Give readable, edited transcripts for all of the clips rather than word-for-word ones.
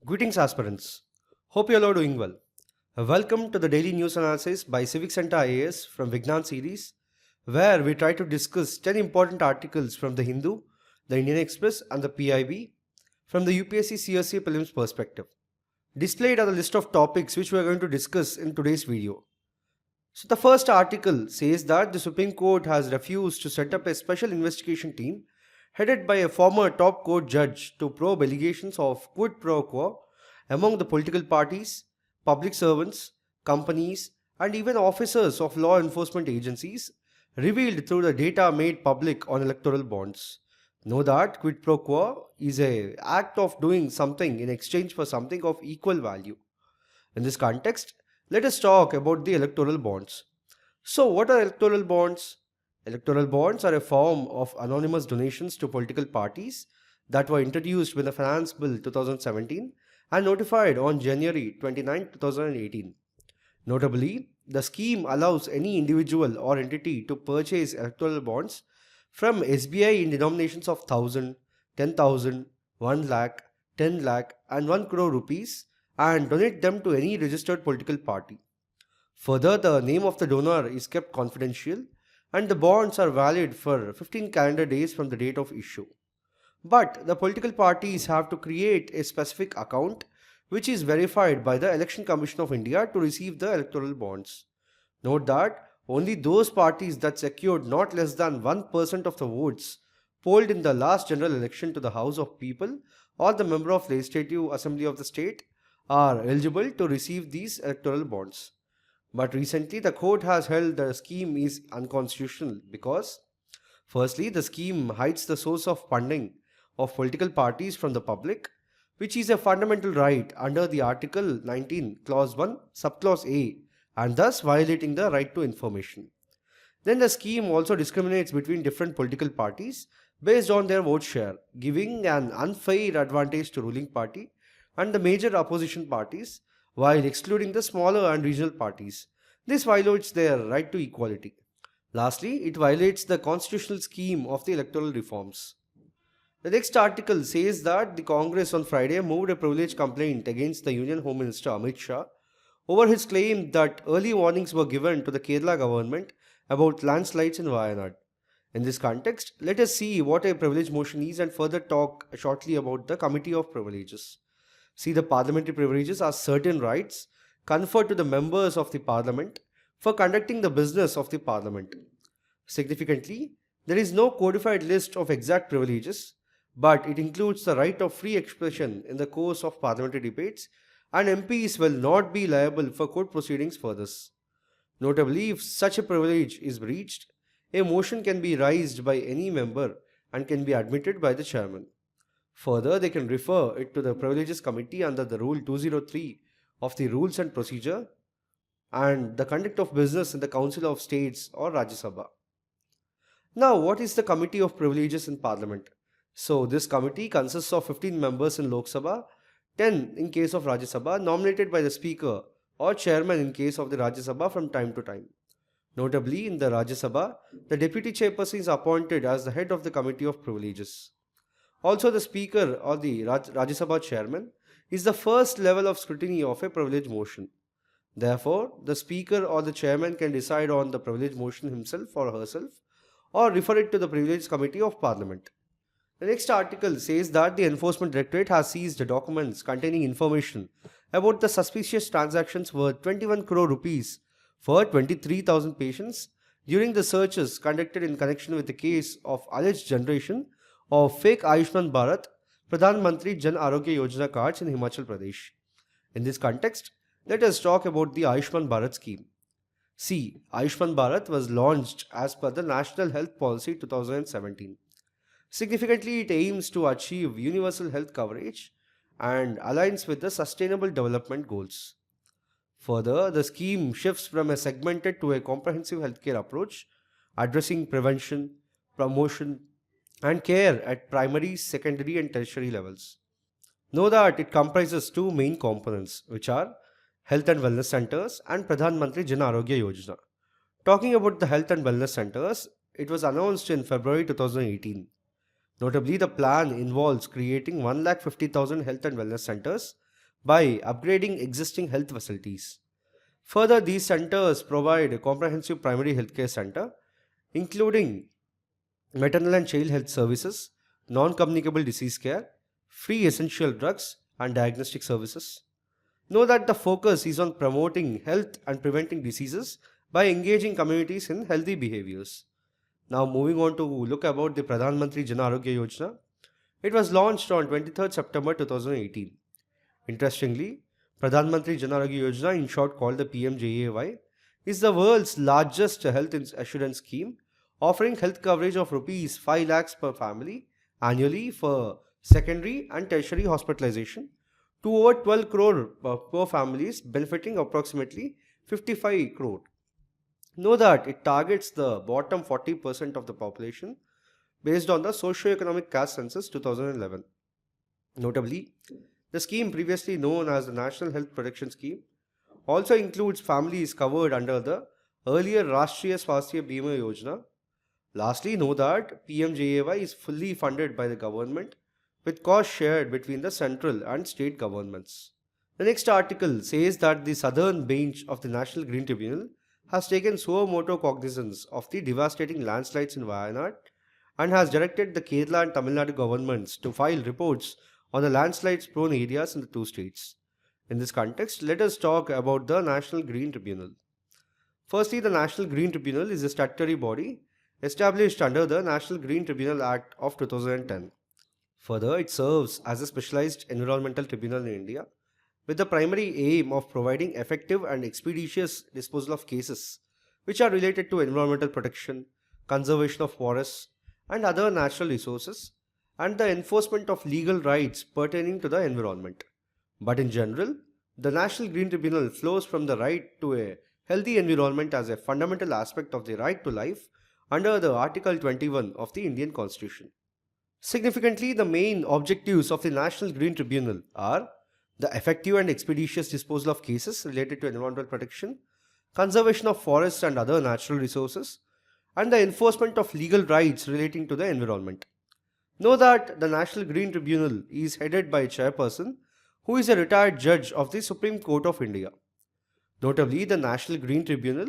Greetings, aspirants. Hope you all are doing well. Welcome to the daily news analysis by CivicCentre IAS from Vignan series, where we try to discuss 10 important articles from the Hindu, the Indian Express, and the PIB from the UPSC CSC prelims perspective. Displayed are the list of topics which we are going to discuss in today's video. So, the first article says that the Supreme Court has refused to set up a special investigation team headed by a former top court judge to probe allegations of quid pro quo among the political parties, public servants, companies, and even officers of law enforcement agencies revealed through the data made public on electoral bonds. Know that quid pro quo is an act of doing something in exchange for something of equal value. In this context, let us talk about the electoral bonds. So, what are electoral bonds? Electoral bonds are a form of anonymous donations to political parties that were introduced with the Finance Bill 2017 and notified on January 29, 2018. Notably, the scheme allows any individual or entity to purchase electoral bonds from SBI in denominations of 1000, 10,000, 1 lakh, 10 lakh, and 1 crore rupees and donate them to any registered political party. Further, the name of the donor is kept confidential and the bonds are valid for 15 calendar days from the date of issue. But the political parties have to create a specific account which is verified by the Election Commission of India to receive the electoral bonds. Note that only those parties that secured not less than 1% of the votes polled in the last general election to the House of People or the member of Legislative Assembly of the state are eligible to receive these electoral bonds. But recently, the court has held the scheme is unconstitutional because, firstly, the scheme hides the source of funding of political parties from the public, which is a fundamental right under the Article 19, Clause 1, Subclause A, and thus violating the right to information. Then the scheme also discriminates between different political parties based on their vote share, giving an unfair advantage to ruling party and the major opposition parties, while excluding the smaller and regional parties. This violates their right to equality. Lastly, it violates the constitutional scheme of the electoral reforms. The next article says that the Congress on Friday moved a privilege complaint against the Union Home Minister Amit Shah over his claim that early warnings were given to the Kerala government about landslides in Wayanad. In this context, let us see what a privilege motion is and further talk shortly about the Committee of Privileges. See, the parliamentary privileges are certain rights conferred to the members of the parliament for conducting the business of the parliament. Significantly, there is no codified list of exact privileges, but it includes the right of free expression in the course of parliamentary debates, and MPs will not be liable for court proceedings for this. Notably, if such a privilege is breached, a motion can be raised by any member and can be admitted by the chairman. Further, they can refer it to the Privileges Committee under the Rule 203 of the Rules and Procedure and the Conduct of Business in the Council of States or Rajya Sabha. Now, what is the Committee of Privileges in Parliament? So, this committee consists of 15 members in Lok Sabha, 10 in case of Rajya Sabha, nominated by the Speaker or Chairman in case of the Rajya Sabha from time to time. Notably, in the Rajya Sabha, the Deputy Chairperson is appointed as the head of the Committee of Privileges. Also, the Speaker or the Rajya Sabha Chairman is the first level of scrutiny of a privilege motion. Therefore, the Speaker or the Chairman can decide on the privilege motion himself or herself or refer it to the Privilege Committee of Parliament. The next article says that the Enforcement Directorate has seized documents containing information about the suspicious transactions worth 21 crore rupees for 23,000 patients during the searches conducted in connection with the case of alleged generation of fake Ayushman Bharat, Pradhan Mantri Jan Arogya Yojana cards in Himachal Pradesh. In this context, let us talk about the Ayushman Bharat scheme. See, Ayushman Bharat was launched as per the National Health Policy 2017. Significantly, it aims to achieve universal health coverage and aligns with the Sustainable Development Goals. Further, the scheme shifts from a segmented to a comprehensive healthcare approach, addressing prevention, promotion, and care at primary, secondary, and tertiary levels. Know that it comprises two main components, which are Health and Wellness Centers and Pradhan Mantri Jan Arogya Yojana. Talking about the Health and Wellness Centers, it was announced in February 2018. Notably, the plan involves creating 1,50,000 health and wellness centers by upgrading existing health facilities. Further, these centers provide a comprehensive primary healthcare center, including maternal and child health services, non communicable disease care, free essential drugs, and diagnostic services. Know that the focus is on promoting health and preventing diseases by engaging communities in healthy behaviors. Now, moving on to look about the Pradhan Mantri Jan Arogya Yojana. It was launched on 23rd September 2018. Interestingly, Pradhan Mantri Jan Arogya Yojana, in short called the PMJAY, is the world's largest health assurance scheme, offering health coverage of rupees 5 lakhs per family annually for secondary and tertiary hospitalization to over 12 crore per families, benefiting approximately 55 crore. Know that it targets the bottom 40% of the population based on the socio-economic caste census 2011. Notably, the scheme, previously known as the National Health Protection Scheme, also includes families covered under the earlier Rashtriya Swasthya Bima Yojana. Lastly, know that PMJAY is fully funded by the government with costs shared between the central and state governments. The next article says that the southern bench of the National Green Tribunal has taken suo motu cognizance of the devastating landslides in Wayanad and has directed the Kerala and Tamil Nadu governments to file reports on the landslides prone areas in the two states. In this context, let us talk about the National Green Tribunal. Firstly, the National Green Tribunal is a statutory body established under the National Green Tribunal Act of 2010. Further, it serves as a specialized environmental tribunal in India with the primary aim of providing effective and expeditious disposal of cases which are related to environmental protection, conservation of forests and other natural resources, and the enforcement of legal rights pertaining to the environment. But in general, the National Green Tribunal flows from the right to a healthy environment as a fundamental aspect of the right to life under the Article 21 of the Indian Constitution. Significantly, the main objectives of the National Green Tribunal are the effective and expeditious disposal of cases related to environmental protection, conservation of forests and other natural resources, and the enforcement of legal rights relating to the environment. Know that the National Green Tribunal is headed by a chairperson who is a retired judge of the Supreme Court of India. Notably, the National Green Tribunal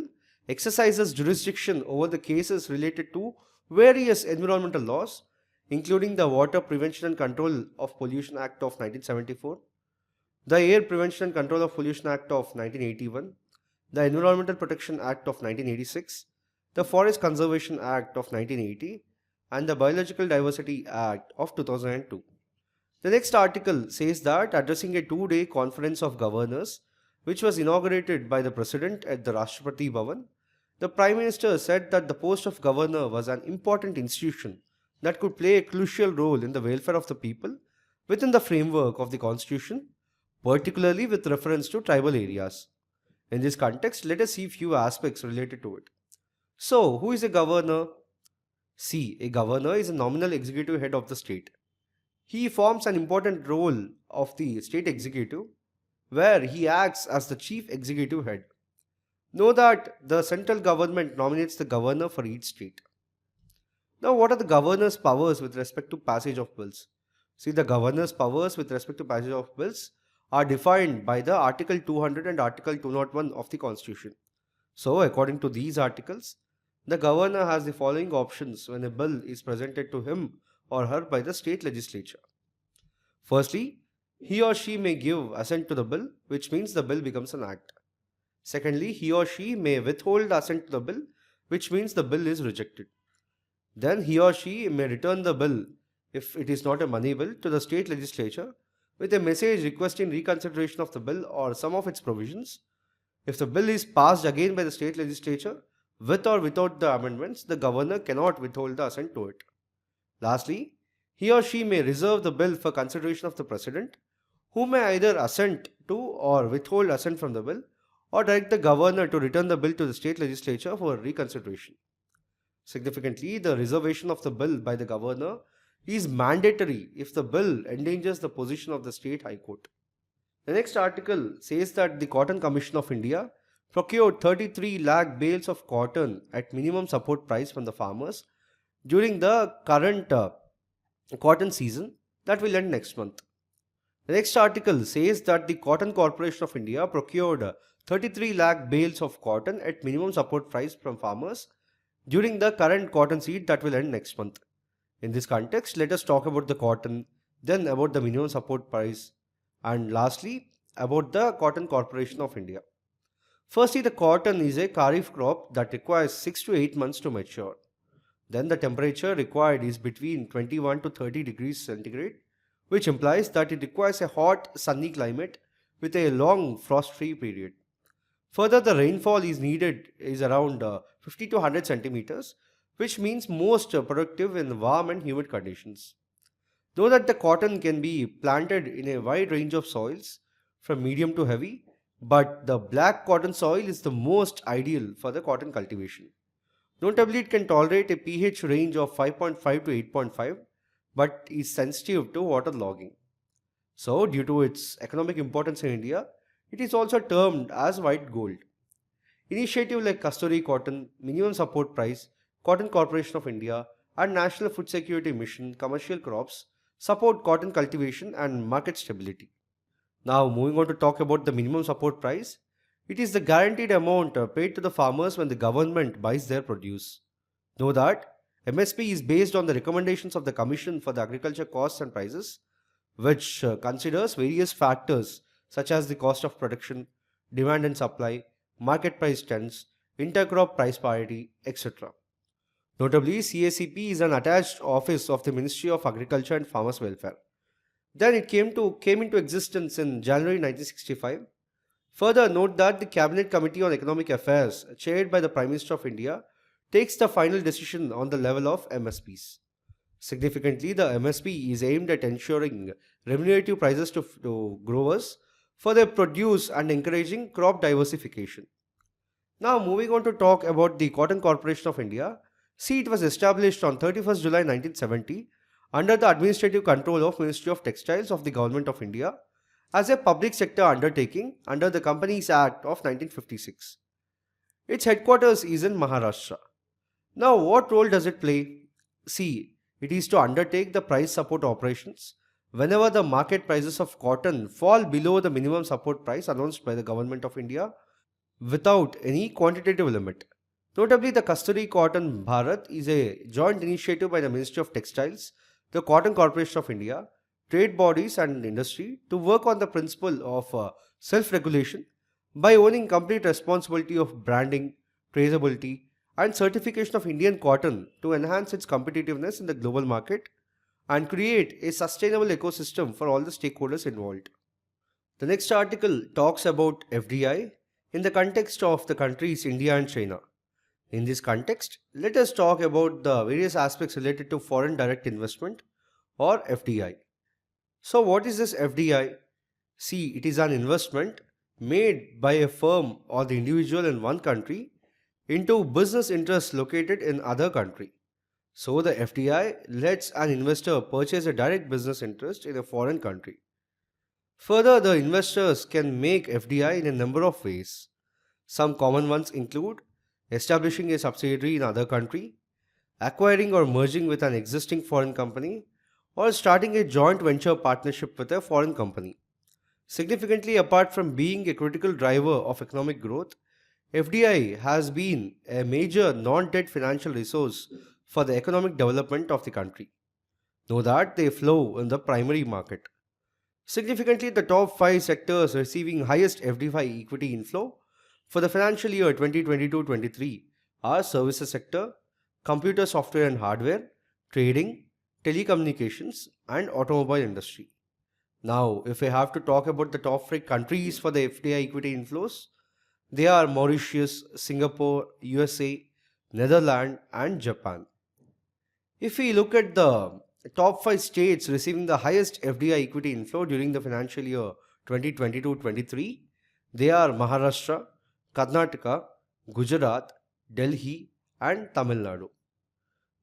exercises jurisdiction over the cases related to various environmental laws, including the Water Prevention and Control of Pollution Act of 1974, the Air Prevention and Control of Pollution Act of 1981, the Environmental Protection Act of 1986, the Forest Conservation Act of 1980, and the Biological Diversity Act of 2002. The next article says that addressing a two-day conference of governors, which was inaugurated by the President at the Rashtrapati Bhavan, the Prime Minister said that the post of governor was an important institution that could play a crucial role in the welfare of the people within the framework of the Constitution, particularly with reference to tribal areas. In this context, let us see few aspects related to it. So, who is a governor? See, a governor is a nominal executive head of the state. He forms an important role of the state executive where he acts as the chief executive head. Know that the central government nominates the governor for each state. Now, what are the governor's powers with respect to passage of bills? See, the governor's powers with respect to passage of bills are defined by the Article 200 and Article 201 of the Constitution. So, according to these articles, the governor has the following options when a bill is presented to him or her by the state legislature. Firstly, he or she may give assent to the bill, which means the bill becomes an act. Secondly, he or she may withhold assent to the bill, which means the bill is rejected. Then he or she may return the bill, if it is not a money bill, to the state legislature with a message requesting reconsideration of the bill or some of its provisions. If the bill is passed again by the state legislature, with or without the amendments, the governor cannot withhold the assent to it. Lastly, he or she may reserve the bill for consideration of the President, who may either assent to or withhold assent from the bill, or direct the governor to return the bill to the state legislature for reconsideration. Significantly, the reservation of the bill by the governor is mandatory if the bill endangers the position of the state high court. The next article says that the Cotton Commission of India procured 33 lakh bales of cotton at minimum support price from the farmers during the current cotton season that will end next month. The next article says that the Cotton Corporation of India procured 33 lakh bales of cotton at minimum support price from farmers during the current cotton seed that will end next month. In this context, let us talk about the cotton, then about the minimum support price, and lastly about the Cotton Corporation of India. Firstly, the cotton is a kharif crop that requires 6 to 8 months to mature. Then the temperature required is between 21 to 30 degrees centigrade, which implies that it requires a hot, sunny climate with a long frost-free period. Further, the rainfall is needed is around 50 to 100 centimeters, which means most productive in warm and humid conditions. Though that the cotton can be planted in a wide range of soils, from medium to heavy, but the black cotton soil is the most ideal for the cotton cultivation. Notably, it can tolerate a pH range of 5.5 to 8.5, but is sensitive to water logging. So, due to its economic importance in India, it is also termed as white gold. Initiatives like Kasturi Cotton, Minimum Support Price, Cotton Corporation of India, and National Food Security Mission commercial crops support cotton cultivation and market stability. Now, moving on to talk about the minimum support price, it is the guaranteed amount paid to the farmers when the government buys their produce. Know that MSP is based on the recommendations of the Commission for the Agriculture Costs and Prices, which considers various factors such as the cost of production, demand and supply, market price trends, intercrop price parity, etc. Notably, CACP is an attached office of the Ministry of Agriculture and Farmers Welfare. Then it came into existence in January 1965. Further, note that the Cabinet Committee on Economic Affairs, chaired by the Prime Minister of India, takes the final decision on the level of MSPs. Significantly, the MSP is aimed at ensuring remunerative prices to growers for their produce and encouraging crop diversification. Now, moving on to talk about the Cotton Corporation of India. See, it was established on 31st July 1970 under the administrative control of Ministry of Textiles of the Government of India as a public sector undertaking under the Companies Act of 1956. Its headquarters is in Maharashtra. Now, what role does it play? See, it is to undertake the price support operations whenever the market prices of cotton fall below the minimum support price announced by the Government of India without any quantitative limit. Notably, the Kasturi Cotton Bharat is a joint initiative by the Ministry of Textiles, the Cotton Corporation of India, trade bodies and industry to work on the principle of self-regulation by owning complete responsibility of branding, traceability and certification of Indian cotton to enhance its competitiveness in the global market and create a sustainable ecosystem for all the stakeholders involved. The next article talks about FDI in the context of the countries India and China. In this context, let us talk about the various aspects related to foreign direct investment or FDI. So, what is this FDI? See, it is an investment made by a firm or the individual in one country into business interests located in other country. So, the FDI lets an investor purchase a direct business interest in a foreign country. Further, the investors can make FDI in a number of ways. Some common ones include establishing a subsidiary in other country, acquiring or merging with an existing foreign company, or starting a joint venture partnership with a foreign company. Significantly, apart from being a critical driver of economic growth, FDI has been a major non-debt financial resource for the economic development of the country. Know that they flow in the primary market. Significantly, the top 5 sectors receiving highest FDI equity inflow for the financial year 2022-23 are services sector, computer software and hardware, trading, telecommunications and automobile industry. Now, if we have to talk about the top 3 countries for the FDI equity inflows, they are Mauritius, Singapore, USA, Netherlands and Japan. If we look at the top 5 states receiving the highest FDI equity inflow during the financial year 2022-23, they are Maharashtra, Karnataka, Gujarat, Delhi and Tamil Nadu.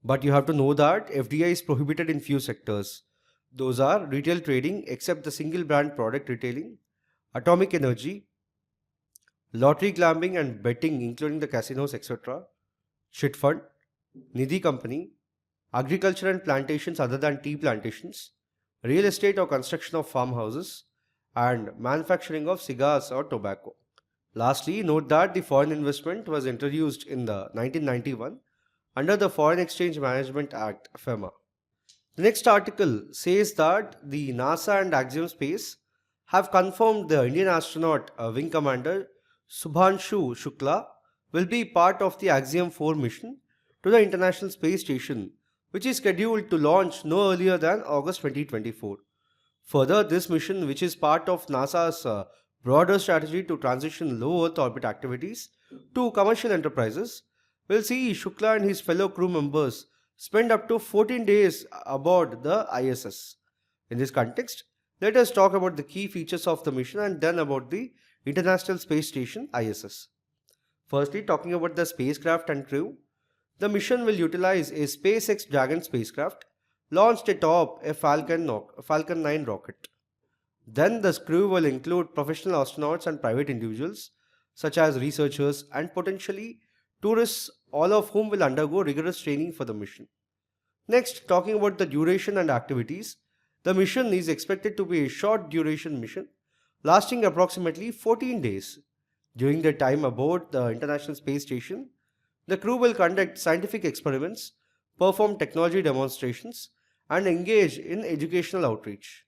But you have to know that FDI is prohibited in few sectors. Those are retail trading except the single brand product retailing, atomic energy, lottery gambling and betting including the casinos etc., chit fund, nidhi company, agriculture and plantations other than tea plantations, real estate or construction of farmhouses, and manufacturing of cigars or tobacco. Lastly, note that the foreign investment was introduced in the 1991 under the Foreign Exchange Management Act (FEMA). The next article says that the NASA and Axiom Space have confirmed the Indian astronaut Wing Commander Subhanshu Shukla will be part of the Axiom 4 mission to the International Space Station, which is scheduled to launch no earlier than August 2024. Further, this mission, which is part of NASA's broader strategy to transition low Earth orbit activities to commercial enterprises, will see Shukla and his fellow crew members spend up to 14 days aboard the ISS. In this context, let us talk about the key features of the mission and then about the International Space Station ISS. Firstly, talking about the spacecraft and crew, the mission will utilize a SpaceX Dragon spacecraft launched atop a Falcon 9 rocket. Then the crew will include professional astronauts and private individuals, such as researchers and potentially tourists, all of whom will undergo rigorous training for the mission. Next, talking about the duration and activities, the mission is expected to be a short duration mission lasting approximately 14 days. During their time aboard the International Space Station, the crew will conduct scientific experiments, perform technology demonstrations, and engage in educational outreach.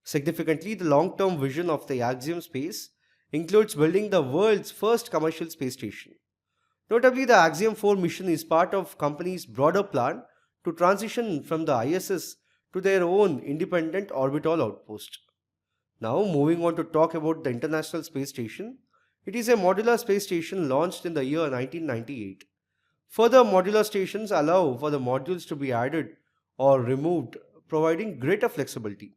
Significantly, the long-term vision of the Axiom Space includes building the world's first commercial space station. Notably, the Axiom 4 mission is part of company's broader plan to transition from the ISS to their own independent orbital outpost. Now, moving on to talk about the International Space Station, it is a modular space station launched in the year 1998. Further, modular stations allow for the modules to be added or removed, providing greater flexibility.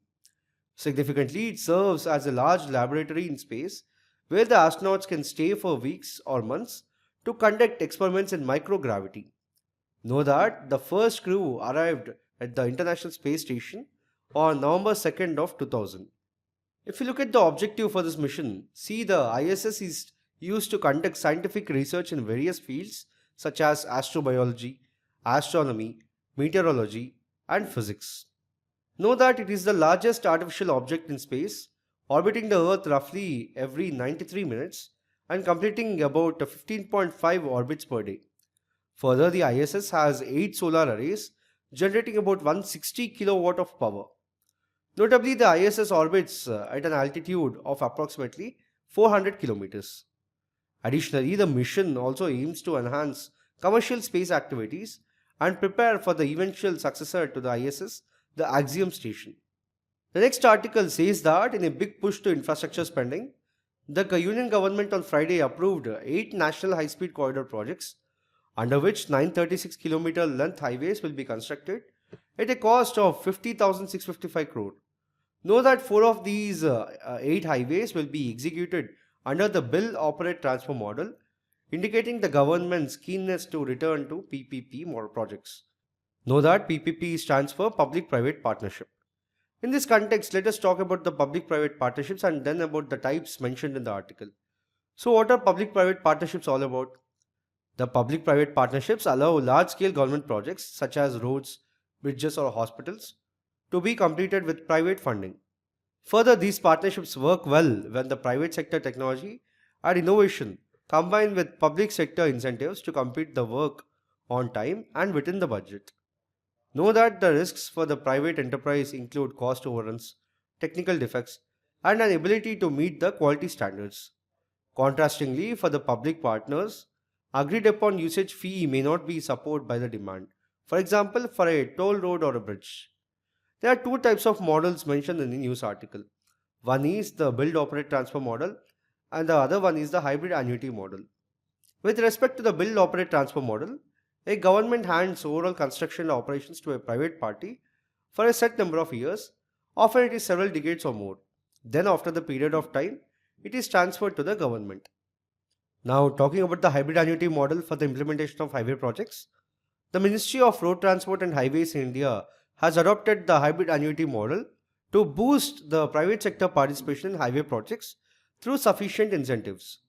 Significantly, it serves as a large laboratory in space where the astronauts can stay for weeks or months to conduct experiments in microgravity. Know that the first crew arrived at the International Space Station on November 2nd of 2000. If you look at the objective for this mission, see the ISS is used to conduct scientific research in various fields such as astrobiology, astronomy, meteorology, and physics. Know that it is the largest artificial object in space, orbiting the Earth roughly every 93 minutes and completing about 15.5 orbits per day. Further, the ISS has 8 solar arrays generating about 160 kilowatt of power. Notably, the ISS orbits at an altitude of approximately 400 kilometers. Additionally, the mission also aims to enhance commercial space activities and prepare for the eventual successor to the ISS, the Axiom Station. The next article says that in a big push to infrastructure spending, the Union government on Friday approved 8 national high-speed corridor projects, under which 936-kilometer length highways will be constructed at a cost of 50,655 crore. Know that 4 of these 8 highways will be executed under the Build Operate Transfer model, indicating the government's keenness to return to PPP model projects. Know that PPP stands for Public-Private Partnership. In this context, let us talk about the public-private partnerships and then about the types mentioned in the article. So, what are public-private partnerships all about? The public-private partnerships allow large-scale government projects such as roads, bridges, or hospitals to be completed with private funding. Further, these partnerships work well when the private sector technology and innovation combine with public sector incentives to complete the work on time and within the budget. Know that the risks for the private enterprise include cost overruns, technical defects, and an ability to meet the quality standards. Contrastingly, for the public partners, agreed upon usage fee may not be supported by the demand. For example, for a toll road or a bridge. There are 2 types of models mentioned in the news article. One is the build operate transfer model and the other one is the hybrid annuity model. With respect to the build operate transfer model, a government hands overall construction operations to a private party for a set number of years, often it is several decades or more. Then after the period of time, it is transferred to the government. Now talking about the hybrid annuity model for the implementation of highway projects, the Ministry of Road Transport and Highways in India has adopted the hybrid annuity model to boost the private sector participation in highway projects through sufficient incentives.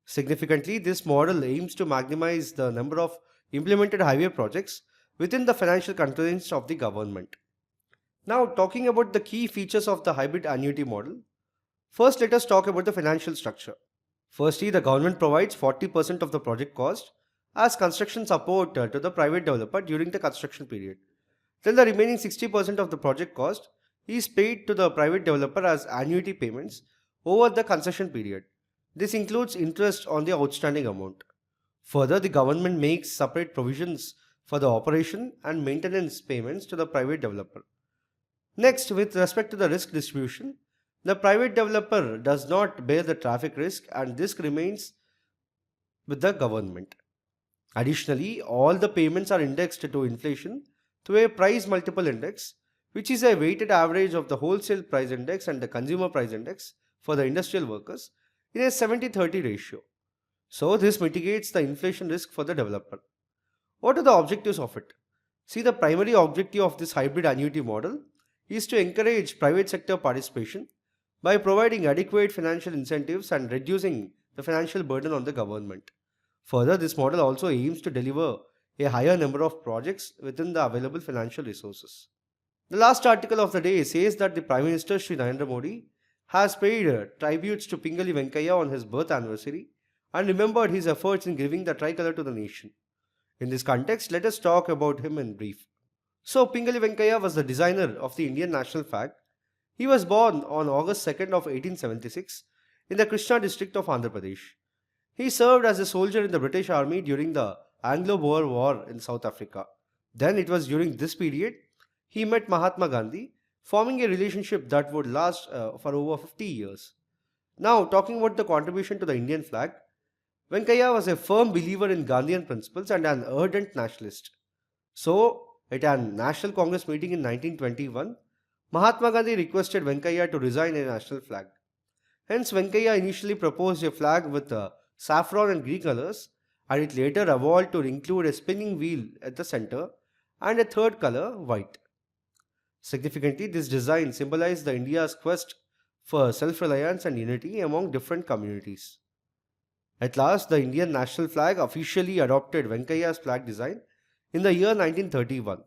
Significantly, this model aims to maximize the number of implemented highway projects within the financial constraints of the government. Now, talking about the key features of the hybrid annuity model, first let us talk about the financial structure. Firstly, the government provides 40% of the project cost as construction support to the private developer during the construction period. Then the remaining 60% of the project cost is paid to the private developer as annuity payments over the concession period. This includes interest on the outstanding amount. Further, the government makes separate provisions for the operation and maintenance payments to the private developer. Next, with respect to the risk distribution, the private developer does not bear the traffic risk and this remains with the government. Additionally, all the payments are indexed to inflation through a price multiple index, which is a weighted average of the wholesale price index and the consumer price index for the industrial workers in a 70-30 ratio. So, this mitigates the inflation risk for the developer. What are the objectives of it? See, the primary objective of this hybrid annuity model is to encourage private sector participation by providing adequate financial incentives and reducing the financial burden on the government. Further, this model also aims to deliver a higher number of projects within the available financial resources. The last article of the day says that the Prime Minister Shri Narendra Modi has paid tributes to Pingali Venkayya on his birth anniversary and remembered his efforts in giving the tricolour to the nation. In this context, let us talk about him in brief. So, Pingali Venkayya was the designer of the Indian national flag. He was born on August 2nd of 1876 in the Krishna district of Andhra Pradesh. He served as a soldier in the British Army during the Anglo-Boer War in South Africa. Then it was during this period he met Mahatma Gandhi, forming a relationship that would last for over 50 years. Now, talking about the contribution to the Indian flag, Venkayya was a firm believer in Gandhian principles and an ardent nationalist. So, at a National Congress meeting in 1921, Mahatma Gandhi requested Venkayya to design a national flag. Hence, Venkayya initially proposed a flag with saffron and green colors, and it later evolved to include a spinning wheel at the center and a third color, white. Significantly, this design symbolized the India's quest for self-reliance and unity among different communities. At last, the Indian national flag officially adopted Venkayya's flag design in the year 1931.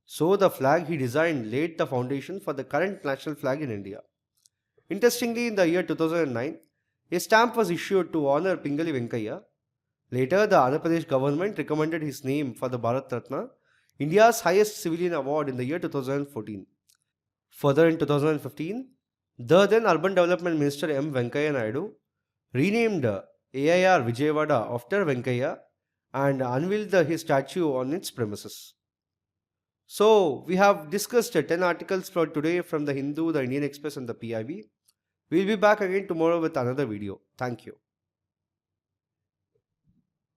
So, the flag he designed laid the foundation for the current national flag in India. Interestingly, in the year 2009, a stamp was issued to honor Pingali Venkayya. Later, the Andhra Pradesh government recommended his name for the Bharat Ratna, India's highest civilian award in the year 2014. Further, in 2015, the then Urban Development Minister M. Venkayya Naidu renamed AIR Vijayawada after Venkayya and unveiled his statue on its premises. So, we have discussed 10 articles for today from the Hindu, the Indian Express and the PIB. We'll be back again tomorrow with another video. Thank you.